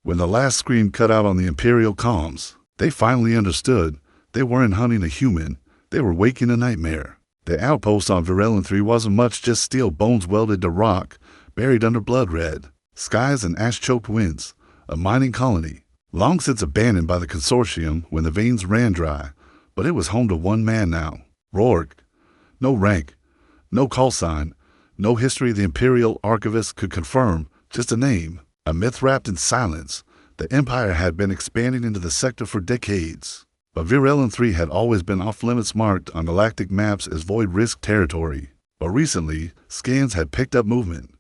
When the last scream cut out on the Imperial comms, they finally understood they weren't hunting a human, they were waking a nightmare. The outpost on Virelin 3 wasn't much, just steel bones welded to rock, buried under blood red, skies and ash-choked winds, a mining colony, long since abandoned by the consortium when the veins ran dry, but it was home to one man now, Rourke. No rank, no call sign, no history the Imperial archivist could confirm, just a name, a myth wrapped in silence. The Empire had been expanding into the sector for decades, but Virelin 3 had always been off-limits, marked on galactic maps as void risk territory. But recently, scans had picked up movement,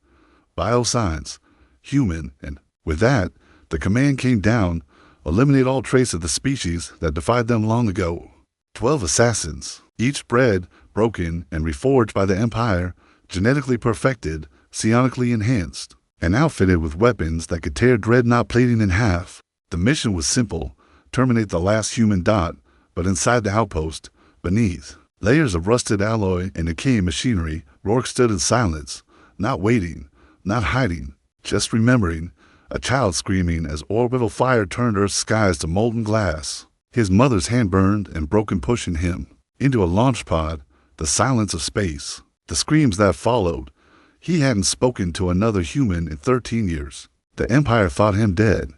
biosigns, human, and with that, the command came down, eliminate all trace of the species that defied them long ago. 12 assassins, each bred, broken, and reforged by the Empire, genetically perfected, psionically enhanced, and outfitted with weapons that could tear dreadnought plating in half. The mission was simple: terminate the last human dot, but inside the outpost, beneath layers of rusted alloy and decaying machinery, Rourke stood in silence, not waiting, not hiding, just remembering, a child screaming as orbital fire turned Earth's skies to molten glass. His mother's hand burned and broken, pushing him into a launch pod, the silence of space, the screams that followed. He hadn't spoken to another human in 13 years. The Empire thought him dead.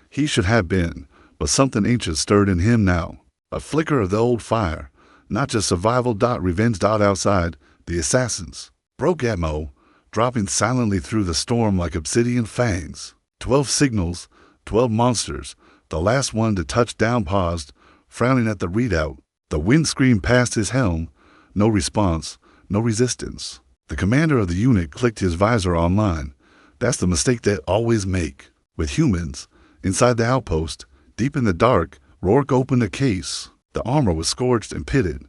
He should have been, but something ancient stirred in him now. A flicker of the old fire, not just survival. Revenge. Outside, the assassins broke ammo, dropping silently through the storm like obsidian fangs. 12 signals, 12 monsters. The last one to touch down paused, frowning at the readout. The wind screamed past his helm. No response, no resistance. The commander of the unit clicked his visor online. That's the mistake they always make. With humans, inside the outpost, deep in the dark, Rourke opened a case. The armor was scorched and pitted.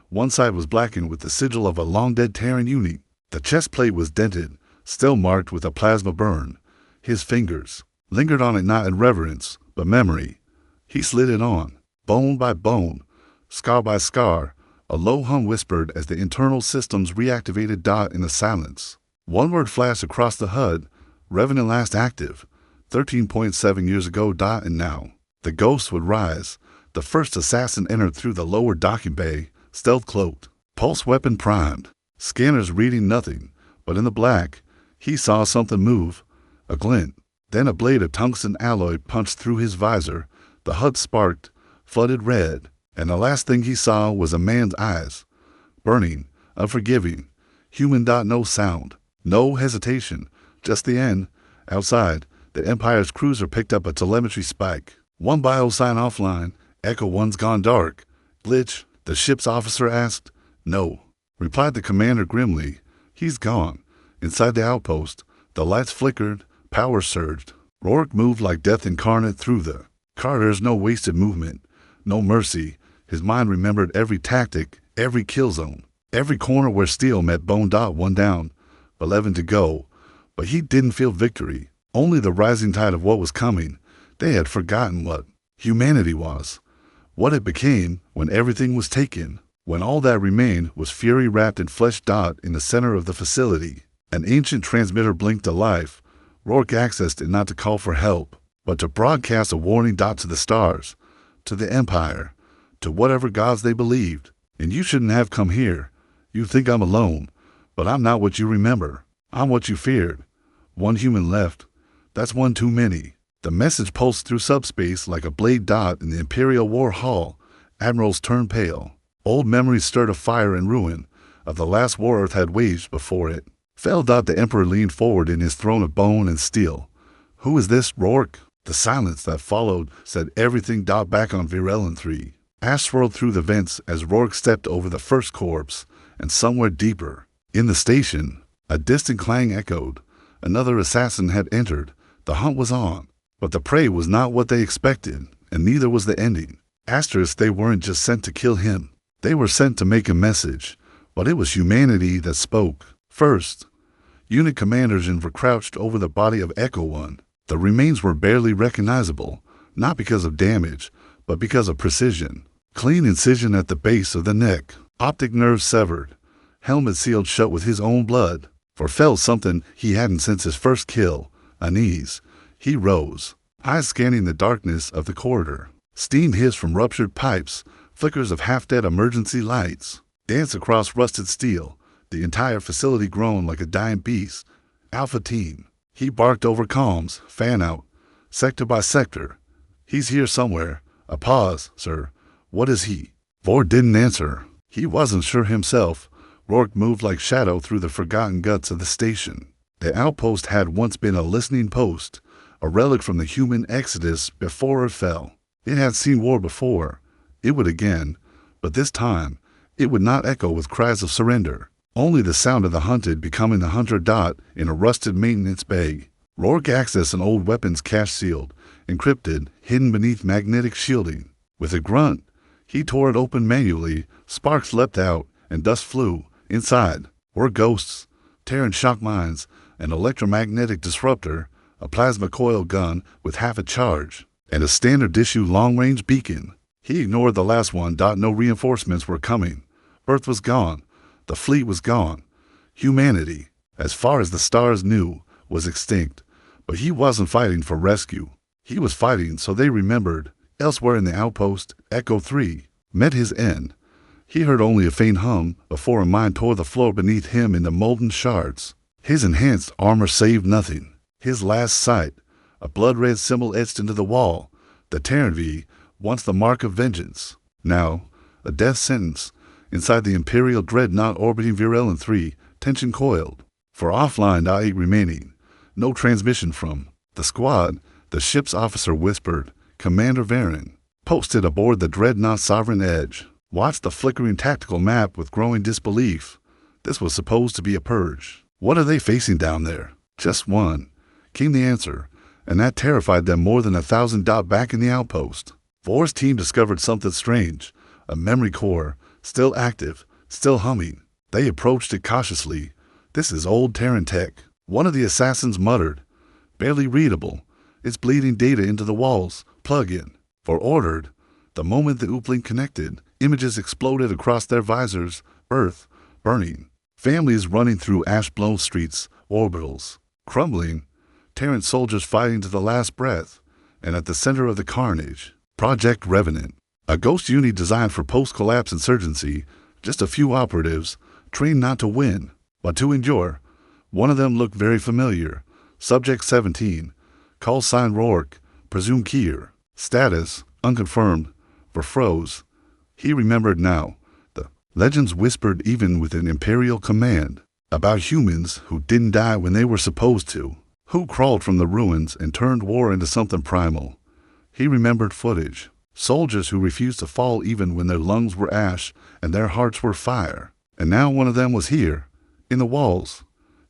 One side was blackened with the sigil of a long-dead Terran unit. The chest plate was dented, still marked with a plasma burn. His fingers lingered on it, not in reverence, but memory. He slid it on, bone by bone, scar by scar. A low hum whispered as the internal systems reactivated. In the silence, one word flashed across the HUD: Revenant last active 13.7 years ago. And now the ghost would rise. The first assassin entered through the lower docking bay, stealth cloaked, pulse weapon primed, scanners reading nothing, but in the black, he saw something move, a glint. Then a blade of tungsten alloy punched through his visor. The HUD sparked, flooded red, and the last thing he saw was a man's eyes, burning, unforgiving, human. No sound, no hesitation, just the end. Outside, the Empire's cruiser picked up a telemetry spike. One biosign offline. Echo 1's gone dark. Glitch, the ship's officer asked. No, replied the commander grimly. He's gone. Inside the outpost, the lights flickered, power surged. Rourke moved like death incarnate through the corridors. No wasted movement, no mercy. His mind remembered every tactic, every kill zone, every corner where steel met bone. 1 down, 11 to go. But he didn't feel victory, only the rising tide of what was coming. They had forgotten what humanity was, what it became when everything was taken, when all that remained was fury wrapped in flesh. In the center of the facility, an ancient transmitter blinked to life. Rourke accessed it not to call for help, but to broadcast a warning. To the stars, to the Empire, to whatever gods they believed. And you shouldn't have come here. You think I'm alone, but I'm not what you remember. I'm what you feared. One human left. That's one too many. The message pulsed through subspace like a blade. In the Imperial War Hall, admirals turned pale. Old memories stirred a fire and ruin of the last war Earth had waged before it fell. The Emperor leaned forward in his throne of bone and steel. Who is this, Rourke? The silence that followed said everything. Back on Virelin 3. Ash swirled through the vents as Rourke stepped over the first corpse, and somewhere deeper, in the station, a distant clang echoed. Another assassin had entered. The hunt was on, but the prey was not what they expected, and neither was the ending. They weren't just sent to kill him. They were sent to make a message, but it was humanity that spoke. First, unit commander Jennifer crouched over the body of Echo 1. The remains were barely recognizable, not because of damage, but because of precision. Clean incision at the base of the neck, optic nerves severed, helmet sealed shut with his own blood. For felt something he hadn't since his first kill, unease. He rose, eyes scanning the darkness of the corridor. Steam hissed from ruptured pipes, flickers of half-dead emergency lights danced across rusted steel. The entire facility groaned like a dying beast. Alpha Team. He barked over comms, fan out, sector by sector. He's here somewhere. A pause, sir. What is he? Vor didn't answer. He wasn't sure himself. Rourke moved like shadow through the forgotten guts of the station. The outpost had once been a listening post, a relic from the human exodus before it fell. It had seen war before. It would again, but this time, it would not echo with cries of surrender. Only the sound of the hunted becoming the hunter. In a rusted maintenance bay. Rourke accessed an old weapons cache sealed, encrypted, hidden beneath magnetic shielding. With a grunt, he tore it open manually. Sparks leapt out, and dust flew. Inside were ghosts, Terran shock mines, an electromagnetic disruptor, a plasma coil gun with half a charge, and a standard issue long-range beacon. He ignored the last one. No reinforcements were coming. Earth was gone. The fleet was gone. Humanity, as far as the stars knew, was extinct. But he wasn't fighting for rescue. He was fighting so they remembered. Elsewhere in the outpost, Echo 3 met his end. He heard only a faint hum before a mine tore the floor beneath him into molten shards. His enhanced armor saved nothing. His last sight, a blood-red symbol etched into the wall. The Terran V, once the mark of vengeance. Now, a death sentence. Inside the Imperial dreadnought orbiting Virelin 3, tension coiled. For offline .8 remaining. No transmission from the squad. The ship's officer whispered. Commander Varen, posted aboard the dreadnought Sovereign Edge, watched the flickering tactical map with growing disbelief. This was supposed to be a purge. What are they facing down there? Just one, came the answer, and that terrified them more than 1,000. Back in the outpost, Vor's team discovered something strange. A memory core, still active, still humming. They approached it cautiously. This is old Terran tech. One of the assassins muttered. Barely readable. It's bleeding data into the walls. Plug in. For ordered. The moment the Oopling connected, images exploded across their visors. Earth, burning. Families running through ash-blown streets. Orbitals, crumbling. Terran soldiers fighting to the last breath. And at the center of the carnage, Project Revenant. A ghost unit designed for post-collapse insurgency. Just a few operatives, trained not to win, but to endure. One of them looked very familiar. Subject 17. Call sign Rourke. Presumed Kier. Status, unconfirmed. Froze. He remembered now. The legends whispered even within Imperial command. About humans who didn't die when they were supposed to. Who crawled from the ruins and turned war into something primal. He remembered footage. Soldiers who refused to fall even when their lungs were ash and their hearts were fire. And now one of them was here. In the walls.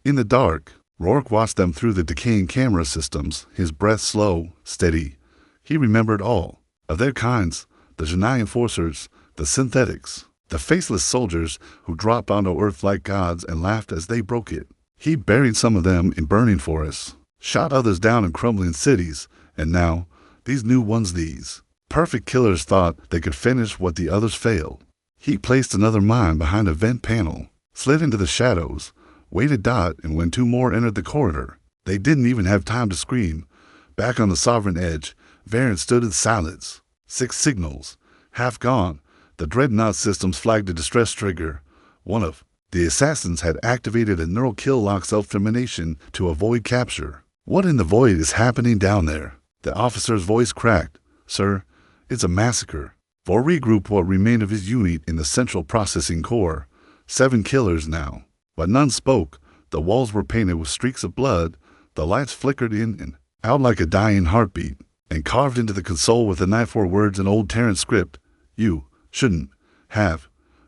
In the dark. Rourke watched them through the decaying camera systems, his breath slow, steady. He remembered all. Of their kinds, the Janai enforcers, the synthetics, the faceless soldiers who dropped onto Earth like gods and laughed as they broke it. He buried some of them in burning forests, shot others down in crumbling cities, and now, these new ones these. Perfect killers thought they could finish what the others failed. He placed another mine behind a vent panel, slid into the shadows, waited. And when two more entered the corridor, they didn't even have time to scream. Back on the Sovereign Edge, Varen stood in silence. 6 signals, half gone. The dreadnought systems flagged a distress trigger. One of the assassins had activated a neural kill lock self-termination to avoid capture. What in the void is happening down there? The officer's voice cracked. Sir, it's a massacre. Vor regrouped what remained of his unit in the central processing core. 7 killers now. But none spoke. The walls were painted with streaks of blood. The lights flickered in and out like a dying heartbeat. And carved into the console with the knife were words in old Terran script. You shouldn't have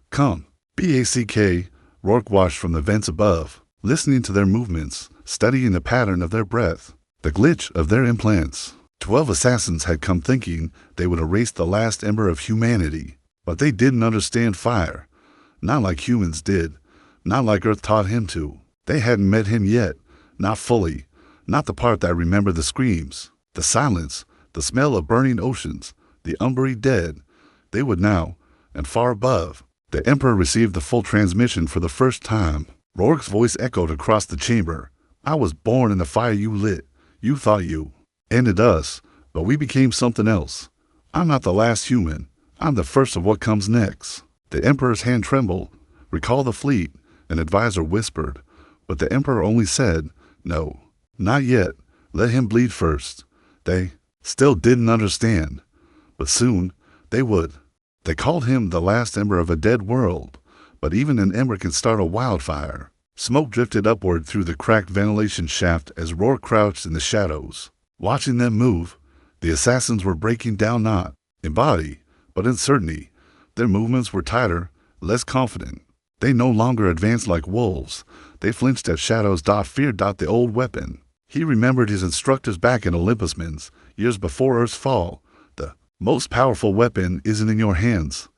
come. BACK. Rourke watched from the vents above, listening to their movements, studying the pattern of their breath, the glitch of their implants. 12 assassins had come thinking they would erase the last ember of humanity. But they didn't understand fire. Not like humans did. Not like Earth taught him to. They hadn't met him yet. Not fully. Not the part that remembered the screams, the silence, the smell of burning oceans, the unburied dead. They would now, and far above. The Emperor received the full transmission for the first time. Rourke's voice echoed across the chamber. I was born in the fire you lit. You thought you ended us, But we became something else. I'm not the last human. I'm the first of what comes next. The Emperor's hand trembled. Recall the fleet, an advisor whispered. But the Emperor only said, no, not yet. Let him bleed first. They still didn't understand. But soon, they would. They called him the last ember of a dead world. But even an ember can start a wildfire. Smoke drifted upward through the cracked ventilation shaft as Rourke crouched in the shadows. Watching them move, the assassins were breaking down not in body, but in certainty. Their movements were tighter, less confident. They no longer advanced like wolves. They flinched at shadows. Feared the old weapon. He remembered his instructors back in Olympus Mins, years before Earth's fall. The most powerful weapon isn't in your hands.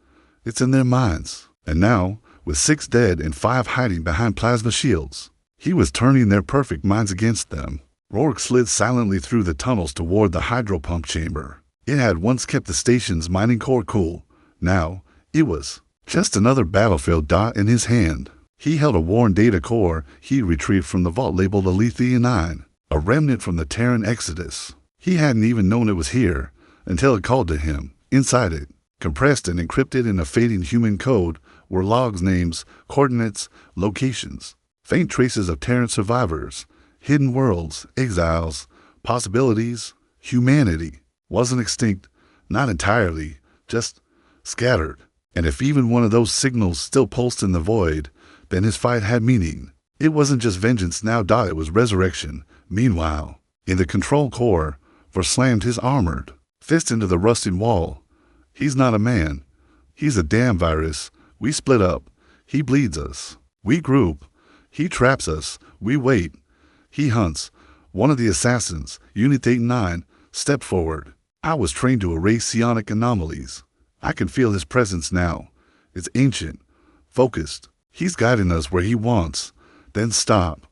It's in their minds. And now, with 6 dead and 5 hiding behind plasma shields, he was turning their perfect minds against them. Rourke slid silently through the tunnels toward the hydropump chamber. It had once kept the station's mining core cool. Now, it was just another battlefield in his hand. He held a worn data core he retrieved from the vault labeled Alethian 9, a remnant from the Terran Exodus. He hadn't even known it was here until it called to him. Inside it, compressed and encrypted in a fading human code, were logs, names, coordinates, locations, faint traces of Terran survivors, hidden worlds, exiles, possibilities. Humanity wasn't extinct, not entirely, just scattered. And if even one of those signals still pulsed in the void, then his fight had meaning. It wasn't just vengeance now, it was resurrection. Meanwhile, in the control core, Vor slammed his armored fist into the rusting wall. He's not a man. He's a damn virus. We split up. He bleeds us. We group. He traps us. We wait. He hunts. One of the assassins, Unit 8-9, stepped forward. I was trained to erase psionic anomalies. I can feel his presence now. It's ancient, focused. He's guiding us where he wants. Then stop.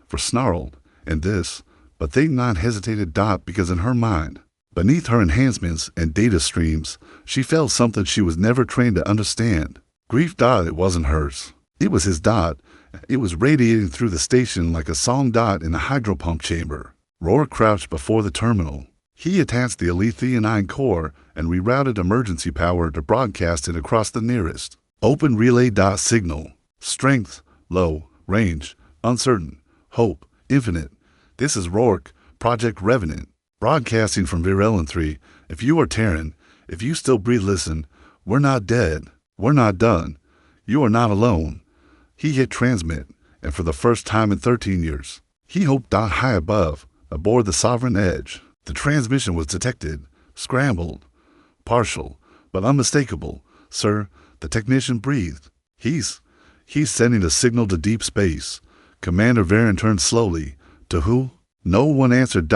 For snarled. And this. But 8-9 hesitated because in her mind, beneath her enhancements and data streams, she felt something she was never trained to understand. Grief. It wasn't hers. It was his. It was radiating through the station like a song. In the hydropump chamber. Rourke crouched before the terminal. He attached the Alethian 9 core and rerouted emergency power to broadcast it across the nearest open relay. Signal. Strength, low. Range, uncertain. Hope, infinite. This is Rourke, Project Revenant, broadcasting from Virelin 3. If you are Terran, if you still breathe, listen. We're not dead. We're not done. You are not alone. He hit transmit, and for the first time in 13 years, he hoped. High above, aboard the Sovereign Edge, the transmission was detected, scrambled, partial, but unmistakable. Sir, the technician breathed. He's sending a signal to deep space. Commander Varen turned slowly. To who? No one answered.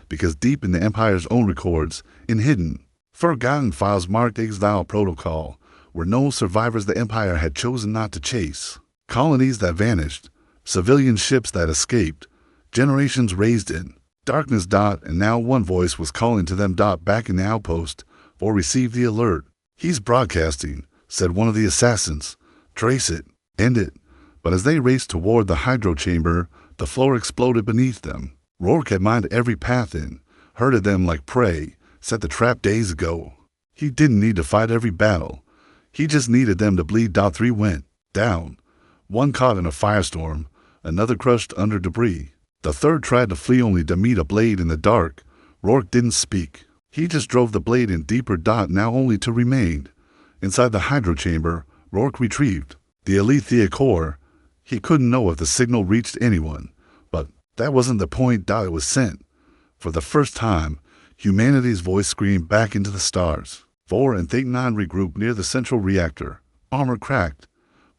Because deep in the Empire's own records, in hidden, forgotten files marked Exile Protocol, were no survivors the Empire had chosen not to chase. Colonies that vanished, civilian ships that escaped, generations raised in darkness. And now one voice was calling to them. Back in the outpost, or receive the alert. He's broadcasting, said one of the assassins. Trace it, end it. But as they raced toward the hydro chamber, the floor exploded beneath them. Rourke had mined every path in, herded them like prey, set the trap days ago. He didn't need to fight every battle. He just needed them to bleed. 3 went down. One caught in a firestorm, another crushed under debris. The third tried to flee only to meet a blade in the dark. Rourke didn't speak. He just drove the blade in deeper. Now only to remain. Inside the hydro chamber, Rourke retrieved the Alethea core. He couldn't know if the signal reached anyone, but that wasn't the point. It was sent. For the first time, humanity's voice screamed back into the stars. Vor and 8-9 regrouped near the central reactor, armor cracked,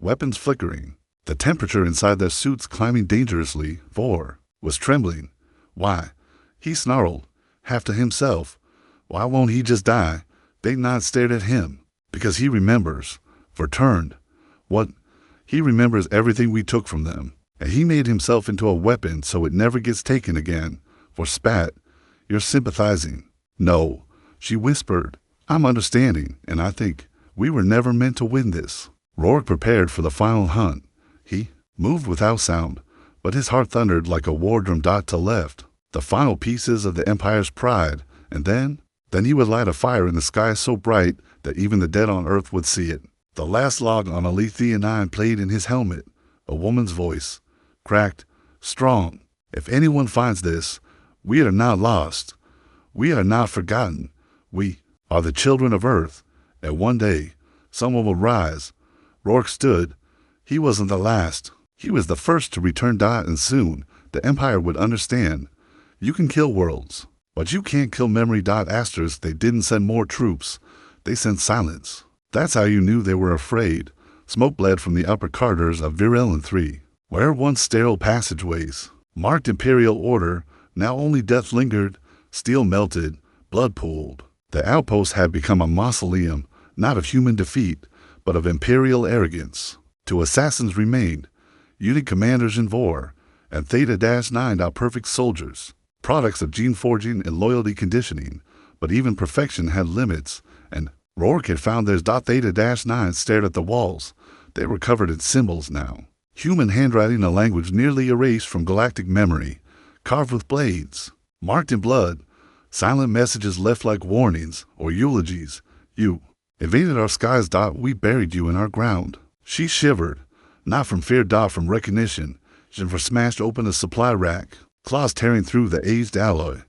weapons flickering, the temperature inside their suits climbing dangerously. Vor was trembling. Why? He snarled, half to himself. Why won't he just die? 8-9 stared at him. Because he remembers. Vor turned. What? He remembers everything we took from them, and he made himself into a weapon so it never gets taken again. Vor spat. You're sympathizing. No, she whispered. I'm understanding, and I think we were never meant to win this. Rourke prepared for the final hunt. He moved without sound, but his heart thundered like a war drum. To left, the final pieces of the Empire's pride And then he would light a fire in the sky so bright that even the dead on Earth would see it. The last log on a Lithium 9 played in his helmet, a woman's voice, cracked, strong. If anyone finds this, we are not lost. We are not forgotten. We are the children of Earth, and one day, someone will rise. Rourke stood. He wasn't the last. He was the first to return. And soon, the Empire would understand. You can kill worlds, but you can't kill memory. Asterisk, they didn't send more troops. They sent silence. That's how you knew they were afraid. Smoke bled from the upper corridors of Virelin 3, where once sterile passageways, marked Imperial order, now only death lingered, steel melted, blood pooled. The outpost had become a mausoleum, not of human defeat, but of Imperial arrogance. Two assassins remained, unit commanders in Vor, and Theta-9 perfect soldiers, products of gene forging and loyalty conditioning, but even perfection had limits, and Rourke had found theirs. Theta-9 stared at the walls. They were covered in symbols now. Human handwriting, a language nearly erased from galactic memory, carved with blades, marked in blood, silent messages left like warnings or eulogies. You invaded our skies. We buried you in our ground. She shivered, not from fear, from recognition. Jennifer smashed open a supply rack, claws tearing through the aged alloy.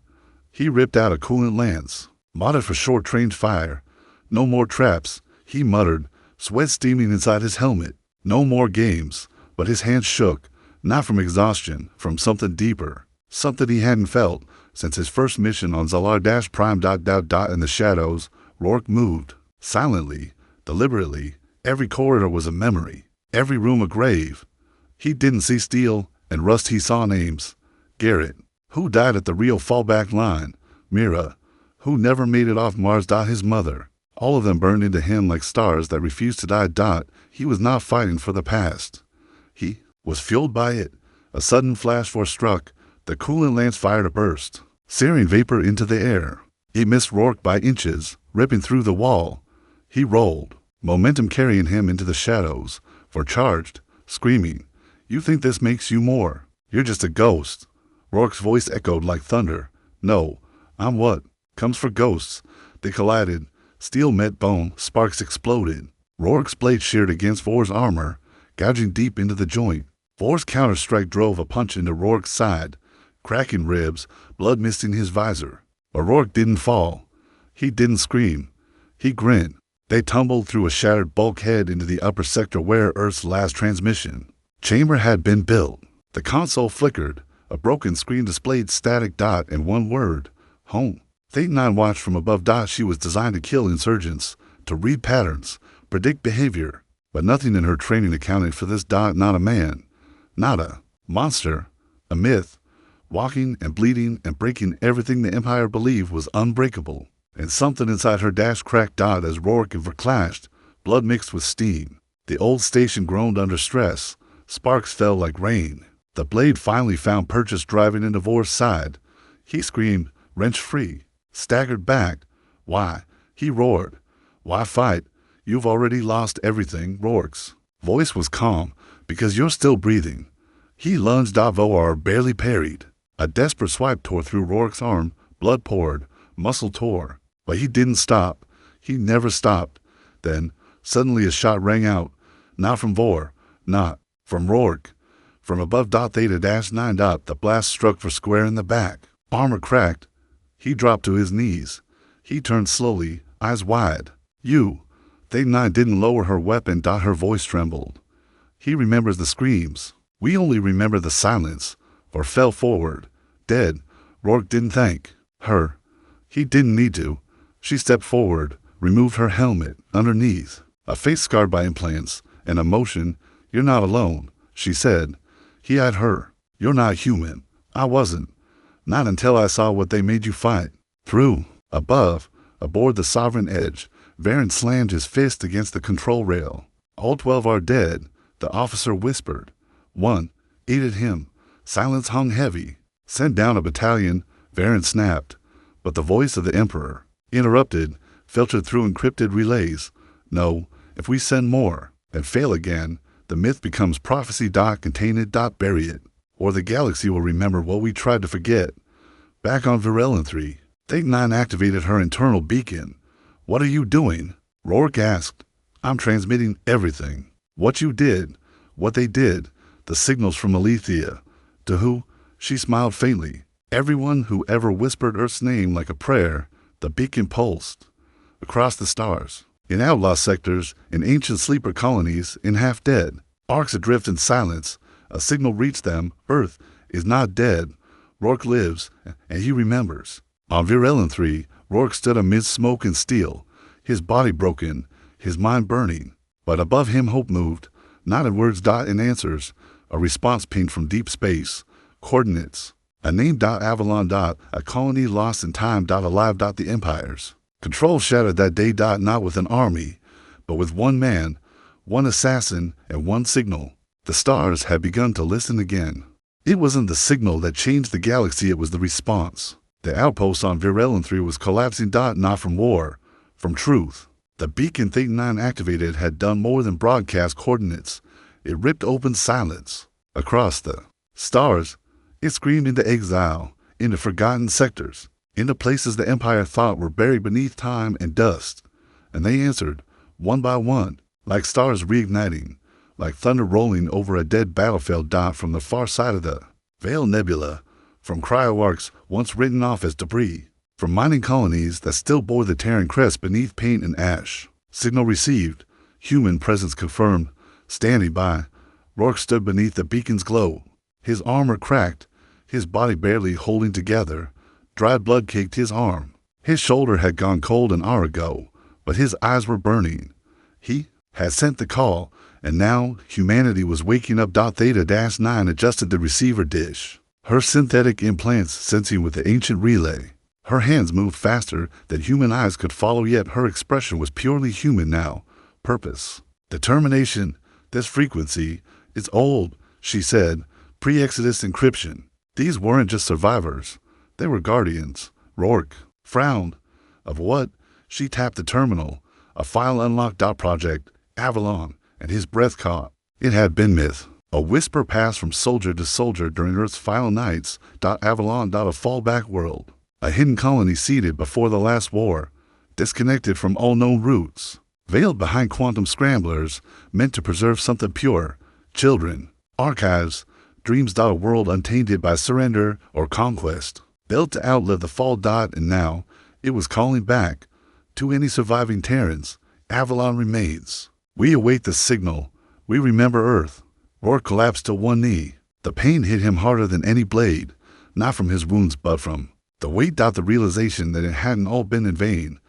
He ripped out a coolant lance, modded for short-range fire. No more traps, he muttered, sweat steaming inside his helmet. No more games, but his hands shook, not from exhaustion, from something deeper, something he hadn't felt since his first mission on Zalar Prime. In the shadows, Rourke moved, silently, deliberately. Every corridor was a memory, every room a grave. He didn't see steel and rust, he saw names. Garrett, who died at the real fallback line. Mira, who never made it off Mars. His mother. All of them burned into him like stars that refused to die. He was not fighting for the past. He was fueled by it. A sudden flash force struck. The coolant lance fired a burst, searing vapor into the air. It missed Rourke by inches, ripping through the wall. He rolled, momentum carrying him into the shadows, for charged, screaming, "You think this makes you more? You're just a ghost." Rourke's voice echoed like thunder. "No, I'm what comes for ghosts." They collided. Steel met bone, sparks exploded. Rourke's blade sheared against Vor's armor, gouging deep into the joint. Vor's counter-strike drove a punch into Rourke's side, cracking ribs, blood misting his visor. But Rourke didn't fall. He didn't scream. He grinned. They tumbled through a shattered bulkhead into the upper sector where Earth's last transmission chamber had been built. The console flickered. A broken screen displayed static. And one word, home. Theta-9 watched from above. She was designed to kill insurgents, to read patterns, predict behavior. But nothing in her training accounted for this. Not a man, not a monster, a myth, walking and bleeding and breaking everything the Empire believed was unbreakable. And something inside her cracked. As Rourke and Ver clashed, blood mixed with steam. The old station groaned under stress. Sparks fell like rain. The blade finally found purchase driving into Vor's side. He screamed, wrenched free, staggered back. "Why?" he roared. "Why fight? You've already lost everything." Rourke's voice was calm. "Because you're still breathing." He lunged. Vor barely parried. A desperate swipe tore through Rourke's arm. Blood poured, muscle tore. But he didn't stop. He never stopped. Then, suddenly a shot rang out. Not from Vor. Not from Rourke. From above. Theta-9. The blast struck Vor square in the back. Armor cracked. He dropped to his knees. He turned slowly, eyes wide. "You." Theta-9 didn't lower her weapon. Her voice trembled. "He remembers the screams. We only remember the silence." Or fell forward, dead. Rourke didn't thank her. He didn't need to. She stepped forward, removed her helmet, underneath, a face scarred by implants, and emotion. "You're not alone," she said. He eyed her. "You're not human." "I wasn't. Not until I saw what they made you fight." Through, above, aboard the Sovereign Edge, Varen slammed his fist against the control rail. "All 12 are dead," the officer whispered. "One aided him." Silence hung heavy. "Send down a battalion," Varen snapped. But the voice of the Emperor, interrupted, filtered through encrypted relays. "No, if we send more and fail again, the myth becomes prophecy. Contain it. Bury it. Or the galaxy will remember what we tried to forget." Back on Virelin 3, Theta 9 activated her internal beacon. What are you doing? Rourke asked. I'm transmitting everything. What you did, what they did, the signals from Alethea. To who? She smiled faintly. Everyone who ever whispered Earth's name like a prayer. The beacon pulsed. Across the stars. In outlaw sectors, in ancient sleeper colonies, in half-dead. Arcs adrift in silence. A signal reached them. Earth is not dead. Rourke lives, and he remembers. On Virelin 3, Rourke stood amid smoke and steel, his body broken, his mind burning. But above him hope moved, not in words, in answers, a response pinged from deep space, coordinates, a name, Avalon, a colony lost in time, alive, the empires. Control shattered that day, not with an army, but with one man, one assassin, and one signal. The stars had begun to listen again. It wasn't the signal that changed the galaxy, it was the response. The outpost on Virelin 3 was collapsing, not from war, from truth. The beacon Theta 9 activated had done more than broadcast coordinates. It ripped open silence. Across the stars, it screamed into exile, into forgotten sectors, into places the Empire thought were buried beneath time and dust. And they answered, one by one, like stars reigniting, like thunder rolling over a dead battlefield, from the far side of the Veil Nebula, from cryo-arcs once written off as debris, from mining colonies that still bore the Terran crest beneath paint and ash. Signal received, human presence confirmed, standing by. Rourke stood beneath the beacon's glow, his armor cracked, his body barely holding together. Dried blood caked his arm. His shoulder had gone cold an hour ago, but his eyes were burning. He had sent the call, and now humanity was waking up. Theta 9 adjusted the receiver dish, her synthetic implants sensing with the ancient relay. Her hands moved faster than human eyes could follow, yet her expression was purely human now. Purpose, determination, this frequency, it's old, she said. Pre-Exodus encryption. These weren't just survivors. They were guardians. Rourke frowned. Of what? She tapped the terminal. A file unlocked. Project Avalon, and his breath caught. It had been myth. A whisper passed from soldier to soldier during Earth's final nights. Avalon, a fallback world. A hidden colony seated before the last war, disconnected from all known roots, veiled behind quantum scramblers, meant to preserve something pure. Children, archives, dreams. A world untainted by surrender or conquest, built to outlive the fall. And now, it was calling back. To any surviving Terrans, Avalon remains. We await the signal. We remember Earth. Rourke collapsed to one knee. The pain hit him harder than any blade, not from his wounds but from the weight. The realization that it hadn't all been in vain,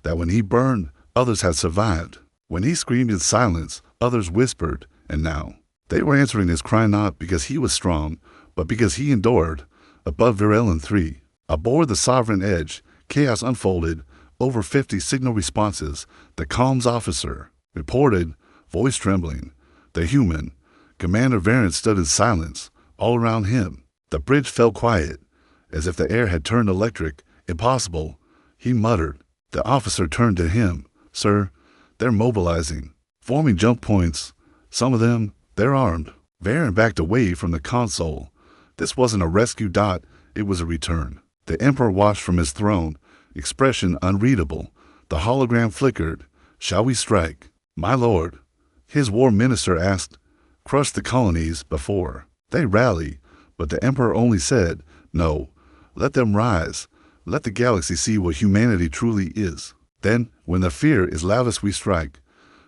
that when he burned, others had survived. When he screamed in silence, others whispered, and now they were answering his cry, not because he was strong, but because he endured. Above Virelin 3, aboard the Sovereign Edge, chaos unfolded. Over 50 signal responses. The comms officer reported, voice trembling. The human, Commander Varen, stood in silence. All around him, the bridge fell quiet, as if the air had turned electric. Impossible, he muttered. The officer turned to him. Sir, they're mobilizing, forming jump points. Some of them, they're armed. Varen backed away from the console. This wasn't a rescue. It was a return. The Emperor watched from his throne, expression unreadable. The hologram flickered. Shall we strike? My lord, his war minister asked. Crush the colonies before they rally, but the Emperor only said, no, let them rise. Let the galaxy see what humanity truly is. Then, when the fear is loudest, we strike.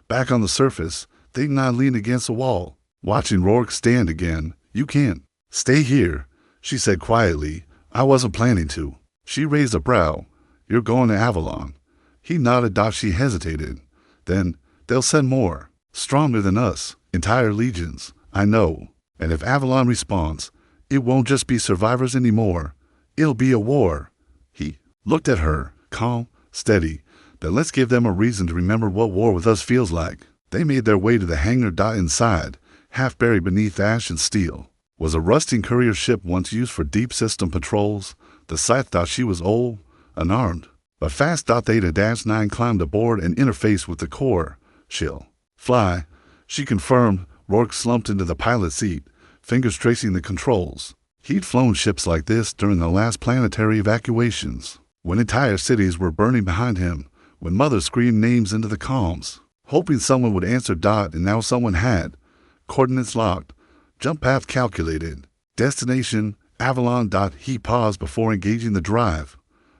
Back on the surface, Theta 9 leaned against a wall, watching Rourke stand again. You can't stay here, she said quietly. I wasn't planning to. She raised a brow. You're going to Avalon. He nodded. She hesitated. Then, they'll send more. Stronger than us. Entire legions. I know. And if Avalon responds, it won't just be survivors anymore. It'll be a war. He looked at her, calm, steady. Then let's give them a reason to remember what war with us feels like. They made their way to the hangar. Inside, half buried beneath ash and steel, was a rusting courier ship once used for deep system patrols. The scythe thought she was old, unarmed, but fast. Theta 9 climbed aboard and interfaced with the core. She'll fly, she confirmed. Rourke slumped into the pilot seat, fingers tracing the controls. He'd flown ships like this during the last planetary evacuations. when entire cities were burning behind him, when mothers screamed names into the calms, hoping someone would answer. And now someone had. Coordinates locked, jump path calculated, destination Avalon. He paused before engaging the drive,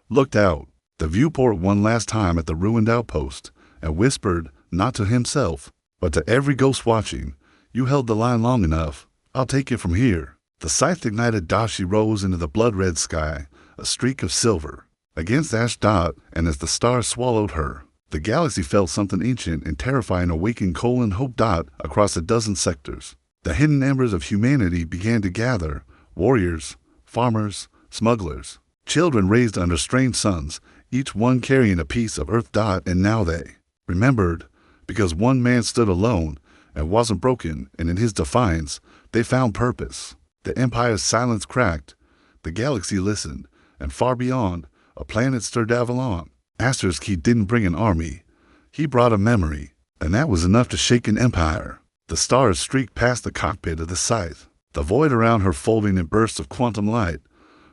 looked out the viewport one last time at the ruined outpost, and whispered, not to himself, but to every ghost watching, "You held the line long enough. I'll take it from here." The scythe ignited. She rose into the blood-red sky, a streak of silver against ash. And as the stars swallowed her, the galaxy felt something ancient and terrifying awaken. Hope. Across a dozen sectors, the hidden embers of humanity began to gather. Warriors, farmers, smugglers, children raised under strange suns, each one carrying a piece of earth. And now they remembered, because one man stood alone and wasn't broken, and in his defiance, they found purpose. The Empire's silence cracked. The galaxy listened, and far beyond, a planet stirred. Avalon. He didn't bring an army. He brought a memory, and that was enough to shake an empire. The stars streaked past the cockpit of the scythe, the void around her folding in bursts of quantum light.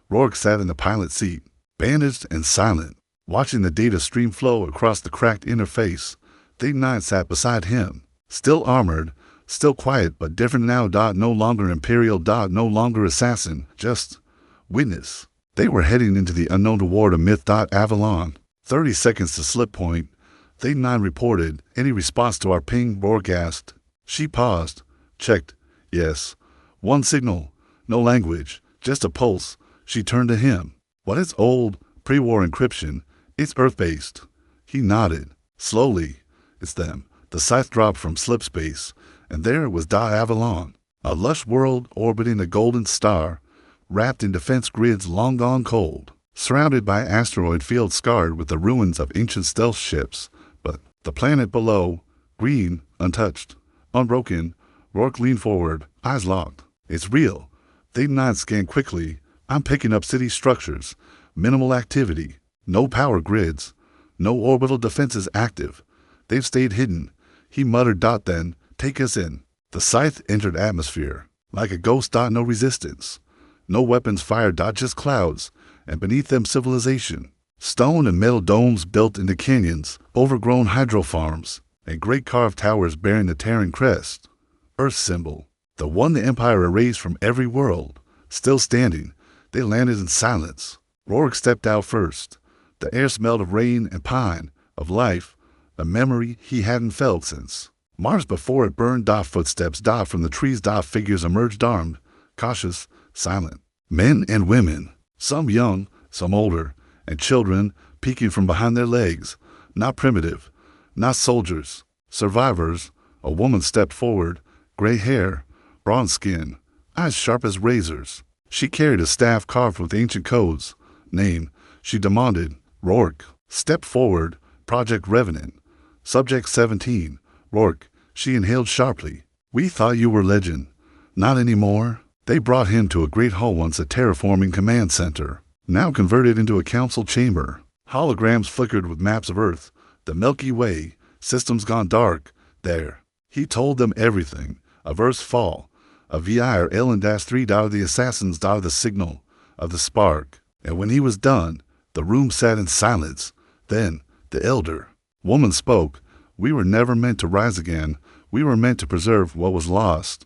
Rourke sat in the pilot seat, bandaged and silent, watching the data stream flow across the cracked interface. Thing 9 sat beside him, still armored, still quiet but different now. No longer Imperial. No longer assassin, just witness. They were heading into the unknown toward a myth. Avalon. 30 seconds to slip point. Thing 9 reported. Any response to our ping? Rourke asked. She paused, checked. Yes. One signal. No language, just a pulse. She turned to him. What is old, pre-war encryption? It's Earth-based. He nodded. Slowly. It's them. The scythe dropped from slip space, and there it was. Avalon. A lush world orbiting a golden star, wrapped in defense grids long gone cold, surrounded by asteroid fields scarred with the ruins of ancient stealth ships. But the planet below, green, untouched, unbroken. Rourke leaned forward, eyes locked. It's real. Thing 9 scanned quickly. I'm picking up city structures, minimal activity, no power grids, no orbital defenses active. They've stayed hidden. He muttered. Then, take us in. The scythe entered atmosphere, like a ghost. No resistance. No weapons fired. Just clouds, and beneath them civilization. Stone and metal domes built into canyons, overgrown hydro farms, and great carved towers bearing the Terran crest. Earth's symbol, the one the Empire erased from every world, still standing. They landed in silence. Rourke stepped out first. The air smelled of rain and pine, of life, a memory he hadn't felt since Mars before it burned. Footsteps. From the trees. Figures emerged, armed, cautious, silent. Men and women, some young, some older, and children peeking from behind their legs. Not primitive, not soldiers, survivors. A woman stepped forward, gray hair, bronze skin, eyes sharp as razors. She carried a staff carved with ancient codes. Name, she demanded. Rourke. Step forward. Project Revenant. Subject 17. Rourke. She inhaled sharply. We thought you were legend. Not anymore. They brought him to a great hall, once a terraforming command center, now converted into a council chamber. Holograms flickered with maps of Earth, the Milky Way, systems gone dark. There. He told them everything, of Earth's fall, of VI or LN-3, the assassins, the signal, of the spark. And when he was done, the room sat in silence. Then, the elder woman spoke. We were never meant to rise again. We were meant to preserve what was lost.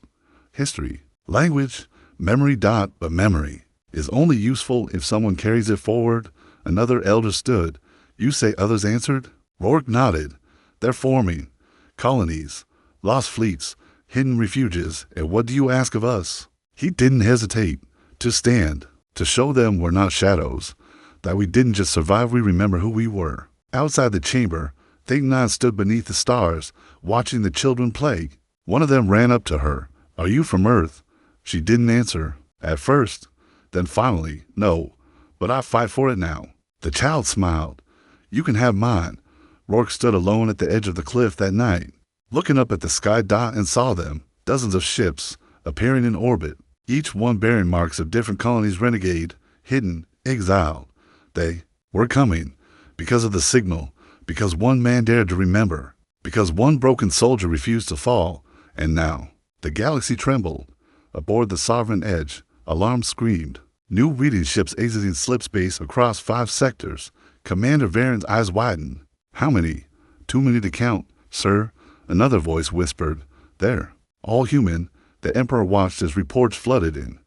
History, language, memory. But memory is only useful if someone carries it forward. Another elder stood. You say others answered? Rourke nodded. They're forming. Colonies, lost fleets, hidden refuges. And what do you ask of us? He didn't hesitate. To stand. To show them we're not shadows. That we didn't just survive, we remember who we were. Outside the chamber, Thing 9 stood beneath the stars, watching the children play. One of them ran up to her. Are you from Earth? She didn't answer. At first. Then finally, no. But I fight for it now. The child smiled. You can have mine. Rourke stood alone at the edge of the cliff that night, looking up at the sky. And saw them, dozens of ships, appearing in orbit, each one bearing marks of different colonies, renegade, hidden, exiled. They were coming, because of the signal, because one man dared to remember, because one broken soldier refused to fall. And now, the galaxy trembled. Aboard the Sovereign Edge, alarm screamed. New reading ships exiting slip space across 5 sectors. Commander Varen's eyes widened. How many? Too many to count, sir, another voice whispered. There. All human. The Emperor watched as reports flooded in.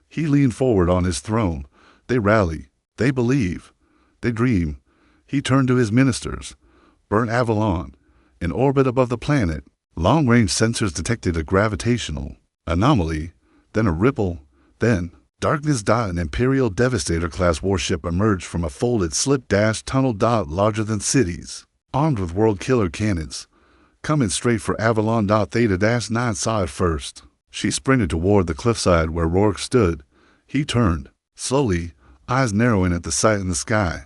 He leaned forward on his throne. They rally. They believe. They dream. He turned to his ministers. Burn Avalon. In orbit above the planet, long-range sensors detected a gravitational anomaly, then a ripple, then darkness. An Imperial Devastator-class warship emerged from a folded slip-dash tunnel larger than cities, armed with world-killer cannons, coming straight for Avalon. Theta-9 saw it first. She sprinted toward the cliffside where Rourke stood. He turned, slowly, eyes narrowing at the sight in the sky.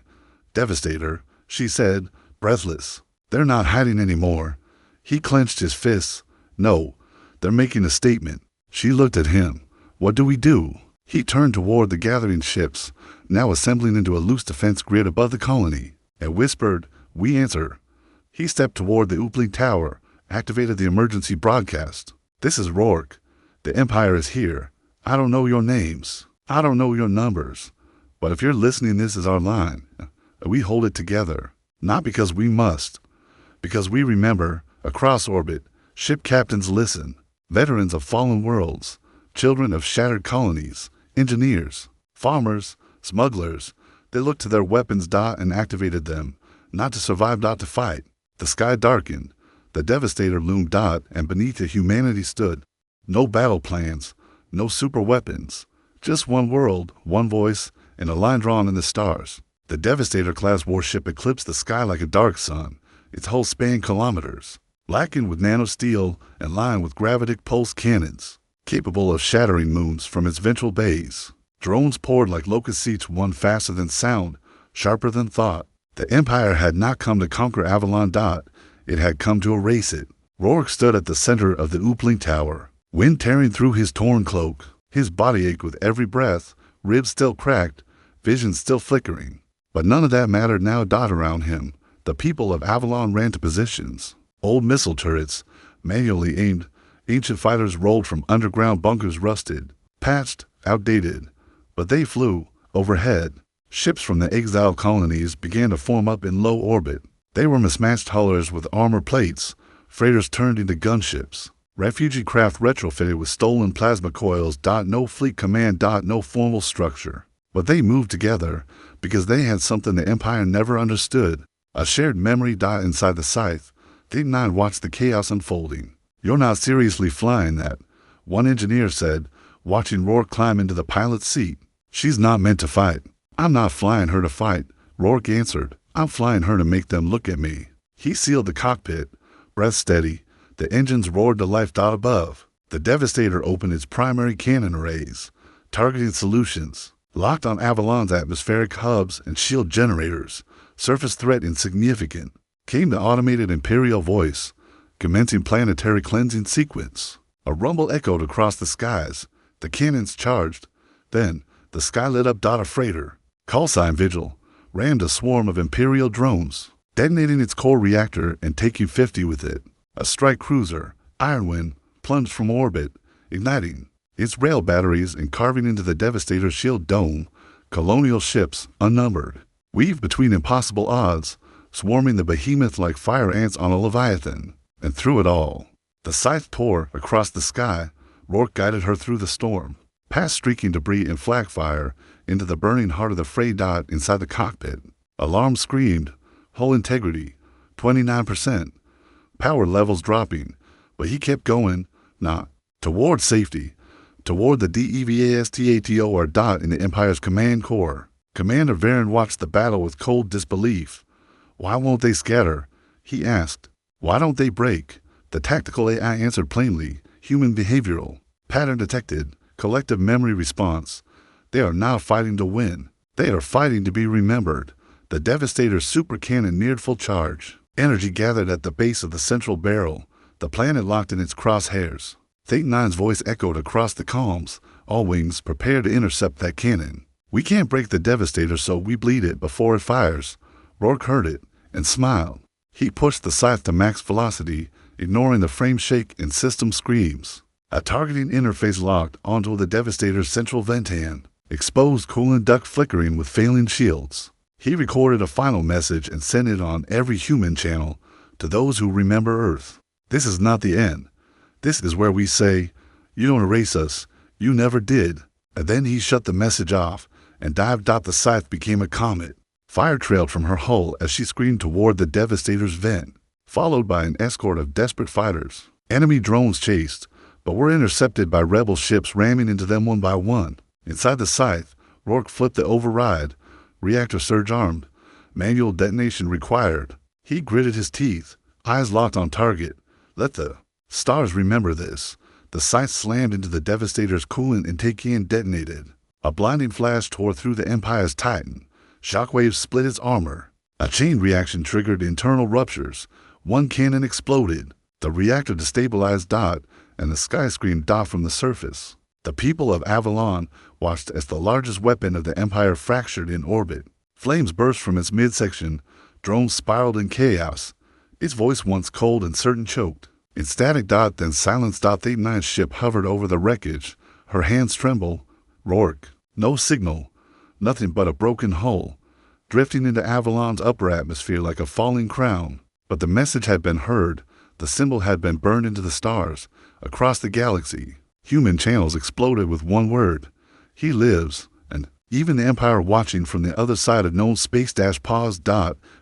Devastator, she said, breathless. They're not hiding anymore. He clenched his fists. No, they're making a statement. She looked at him. What do we do? He turned toward the gathering ships, now assembling into a loose defense grid above the colony, and whispered, we answer. He stepped toward the Oopling Tower, activated the emergency broadcast. This is Rourke. The Empire is here. I don't know your names. I don't know your numbers. But if you're listening, this is our line. We hold it together. Not because we must. Because we remember, across orbit, ship captains listen. Veterans of fallen worlds. Children of shattered colonies. Engineers. Farmers. Smugglers. They looked to their weapons and activated them. Not to survive, to fight. The sky darkened. The Devastator loomed and beneath it humanity stood. No battle plans. No super weapons. Just one world, one voice, and a line drawn in the stars. The Devastator-class warship eclipsed the sky like a dark sun. Its hull spanned kilometers, blackened with nanosteel and lined with gravitic pulse cannons, capable of shattering moons from its ventral bays. Drones poured like locust seeds, one faster than sound, sharper than thought. The Empire had not come to conquer Avalon. It had come to erase it. Rourke stood at the center of the Oopling Tower, wind tearing through his torn cloak. His body ached with every breath, ribs still cracked, vision still flickering. But none of that mattered now. Around him, the people of Avalon ran to positions. Old missile turrets, manually aimed, ancient fighters rolled from underground bunkers, rusted, patched, outdated. But they flew, overhead. Ships from the exiled colonies began to form up in low orbit. They were mismatched haulers with armor plates, freighters turned into gunships. Refugee craft retrofitted with stolen plasma coils. No fleet command. No formal structure. But they moved together because they had something the Empire never understood. A shared memory. Inside the Scythe, Theta-9 watched the chaos unfolding. You're not seriously flying that, one engineer said, watching Rourke climb into the pilot's seat. She's not meant to fight. I'm not flying her to fight, Rourke answered. I'm flying her to make them look at me. He sealed the cockpit, breath steady. The engines roared to life. Above, the Devastator opened its primary cannon arrays, targeting solutions, locked on Avalon's atmospheric hubs and shield generators. Surface threat insignificant. Came the automated Imperial voice, commencing planetary cleansing sequence. A rumble echoed across the skies. The cannons charged. Then, the sky lit up. A freighter, call sign Vigil, rammed a swarm of Imperial drones, detonating its core reactor and taking 50 with it. A strike cruiser, Ironwind, plunged from orbit, igniting its rail batteries and carving into the Devastator's shield dome. Colonial ships, unnumbered, weaved between impossible odds, swarming the behemoth like fire ants on a leviathan. And through it all, the Scythe tore across the sky. Rourke guided her through the storm, past streaking debris and flak fire, into the burning heart of the fray. Inside the cockpit, alarm screamed, hull integrity, 29%. Power levels dropping, but he kept going, toward safety, toward the DEVASTATOR. In the Empire's command core. Commander Varen watched the battle with cold disbelief. Why won't they scatter? He asked. Why don't they break? The tactical AI answered plainly, human behavioral, pattern detected, collective memory response. They are not fighting to win. They are fighting to be remembered. The Devastator's super cannon neared full charge. Energy gathered at the base of the central barrel, the planet locked in its crosshairs. Theta-9's voice echoed across the comms. All wings, prepare to intercept that cannon. We can't break the Devastator, so we bleed it before it fires. Rourke heard it and smiled. He pushed the Scythe to max velocity, ignoring the frame shake and system screams. A targeting interface locked onto the Devastator's central ventan. exposed coolant duct flickering with failing shields. He recorded a final message and sent it on every human channel to those who remember Earth. This is not the end. This is where we say, you don't erase us, you never did. And then he shut the message off and dived. The scythe became a comet. Fire trailed from her hull as she screamed toward the Devastator's vent, followed by an escort of desperate fighters. Enemy drones chased, but were intercepted by rebel ships ramming into them one by one. Inside the scythe, Rourke flipped the override, reactor surge armed, manual detonation required. He gritted his teeth, eyes locked on target. Let the stars remember this. The scythe slammed into the Devastator's coolant intake and detonated. A blinding flash tore through the Empire's Titan. Shockwaves split its armor. A chain reaction triggered internal ruptures. One cannon exploded. The reactor destabilized Dot, and the sky screamed Dot from the surface. The people of Avalon watched as the largest weapon of the Empire fractured in orbit. Flames burst from its midsection. Drones spiraled in chaos. Its voice, once cold and certain, choked. In static, Dot then silenced. The 9th ship hovered over the wreckage. Her hands tremble. Rourke. No signal. Nothing but a broken hull, drifting into Avalon's upper atmosphere like a falling crown. But the message had been heard. The symbol had been burned into the stars. Across the galaxy, human channels exploded with one word. He lives. And even the Empire, watching from the other side of known space, paused.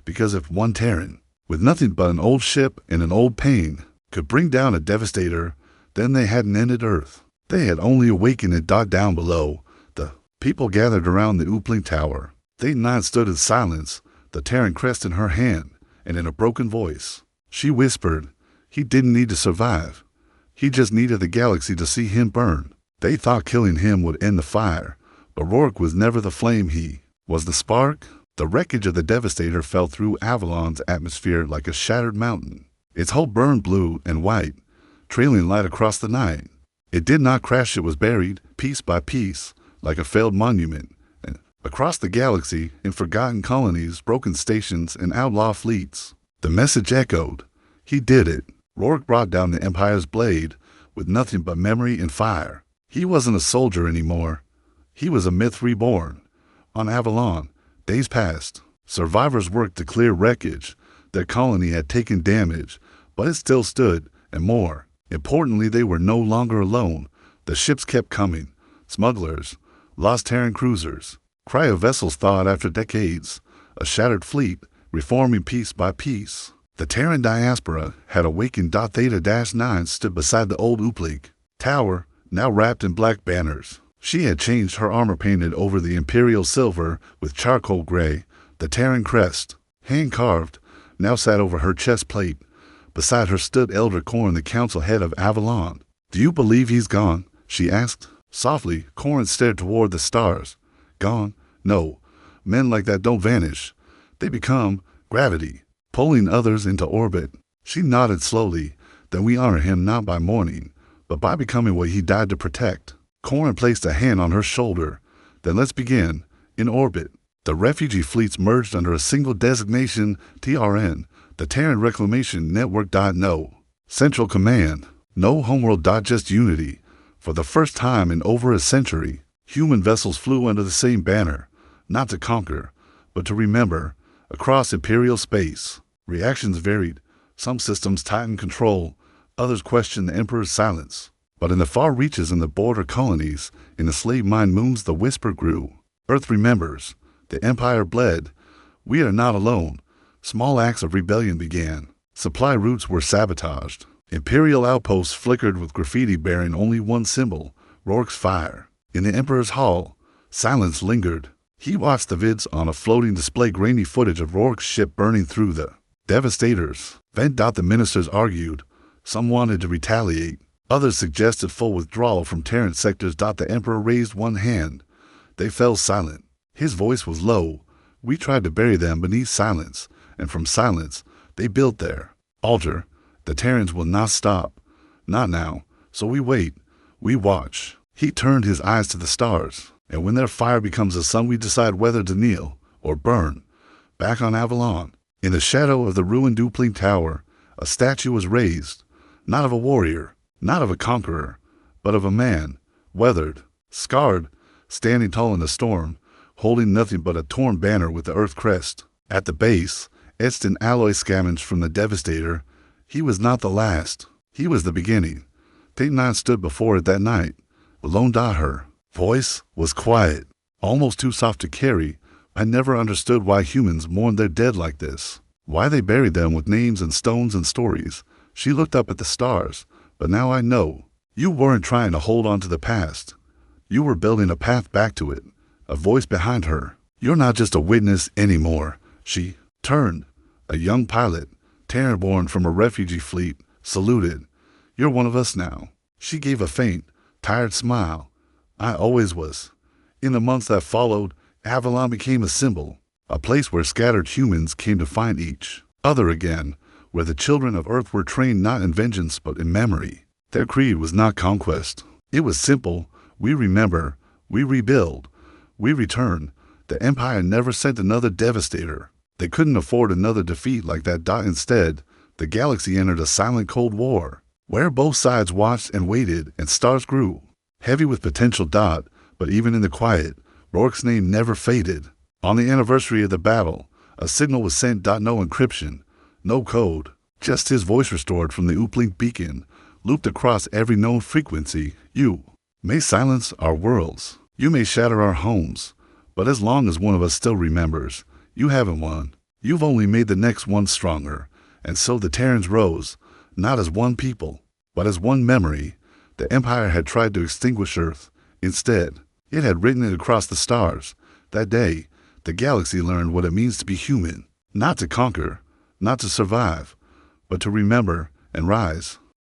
Because if one Terran, with nothing but an old ship and an old pain, could bring down a Devastator, then they hadn't ended Earth. They had only awakened it. Down below, the people gathered around the Uplink Tower. They 9 stood in silence, the Terran crest in her hand, and in a broken voice, she whispered, he didn't need to survive. He just needed the galaxy to see him burn. They thought killing him would end the fire, but Rourke was never the flame. He was the spark. The wreckage of the Devastator fell through Avalon's atmosphere like a shattered mountain. Its hull burned blue and white, trailing light across the night. It did not crash. It was buried, piece by piece, like a failed monument. And across the galaxy, in forgotten colonies, broken stations, and outlaw fleets, the message echoed. He did it. Rourke brought down the Empire's blade with nothing but memory and fire. He wasn't a soldier anymore. He was a myth reborn. On Avalon, days passed. Survivors worked to clear wreckage. Their colony had taken damage, but it still stood, and more importantly, they were no longer alone. The ships kept coming. Smugglers, lost Terran cruisers, cryo vessels thawed after decades, a shattered fleet, reforming piece by piece. The Terran diaspora had awakened. Theta-9 stood beside the old Uplink Tower, now wrapped in black banners. She had changed her armor, painted over the Imperial silver with charcoal gray. The Terran crest, hand-carved, now sat over her chest plate. Beside her stood Elder Corrin, the council head of Avalon. Do you believe he's gone? She asked. Softly, Corrin stared toward the stars. Gone? No. Men like that don't vanish. They become gravity, pulling others into orbit. She nodded slowly. Then we honor him not by mourning, but by becoming what he died to protect. Corrin placed a hand on her shoulder. Then let's begin. In orbit, the refugee fleets merged under a single designation, TRN, the Terran Reclamation Network. No Central Command, no homeworld. Just unity. For the first time in over a century, human vessels flew under the same banner, not to conquer, but to remember. Across Imperial space, reactions varied. Some systems tightened control, others questioned the Emperor's silence. But in the far reaches, in the border colonies, in the slave mine moons, the whisper grew. Earth remembers. The Empire bled. We are not alone. Small acts of rebellion began. Supply routes were sabotaged. Imperial outposts flickered with graffiti bearing only one symbol, Rourke's fire. In the Emperor's hall, silence lingered. He watched the vids on a floating display, grainy footage of Rourke's ship burning through the Devastators. Vent. The ministers argued. Some wanted to retaliate. Others suggested full withdrawal from Terran sectors. The Emperor raised one hand. They fell silent. His voice was low. We tried to bury them beneath silence, and from silence, they built their altar. The Terrans will not stop. Not now. So we wait. We watch. He turned his eyes to the stars, and when their fire becomes a sun, we decide whether to kneel or burn. Back on Avalon, in the shadow of the ruined Uplink Tower, a statue was raised, not of a warrior, not of a conqueror, but of a man, weathered, scarred, standing tall in the storm, holding nothing but a torn banner with the Earth crest. At the base, etched in alloy scavenged from the Devastator, he was not the last. He was the beginning. Tate-9 stood before it that night, alone. Her voice was quiet, almost too soft to carry. I never understood why humans mourned their dead like this, why they buried them with names and stones and stories. She looked up at the stars. But now I know. You weren't trying to hold on to the past. You were building a path back to it. A voice behind her. You're not just a witness anymore. She turned. A young pilot, Terran-born from a refugee fleet, saluted. You're one of us now. She gave a faint, tired smile. I always was. In the months that followed, Avalon became a symbol, a place where scattered humans came to find each other again, where the children of Earth were trained not in vengeance but in memory. Their creed was not conquest. It was simple. We remember, we rebuild, we return. The Empire never sent another Devastator. They couldn't afford another defeat like that. Instead, the galaxy entered a silent Cold War, where both sides watched and waited, and stars grew, heavy with potential. But even in the quiet, Rourke's name never faded. On the anniversary of the battle, a signal was sent. No encryption, no code, just his voice restored from the uplink beacon, looped across every known frequency. You may silence our worlds. You may shatter our homes. But as long as one of us still remembers, you haven't won. You've only made the next one stronger. And so the Terrans rose, not as one people, but as one memory. The Empire had tried to extinguish Earth. Instead, it had written it across the stars. That day, the galaxy learned what it means to be human. Not to conquer, not to survive, but to remember and rise.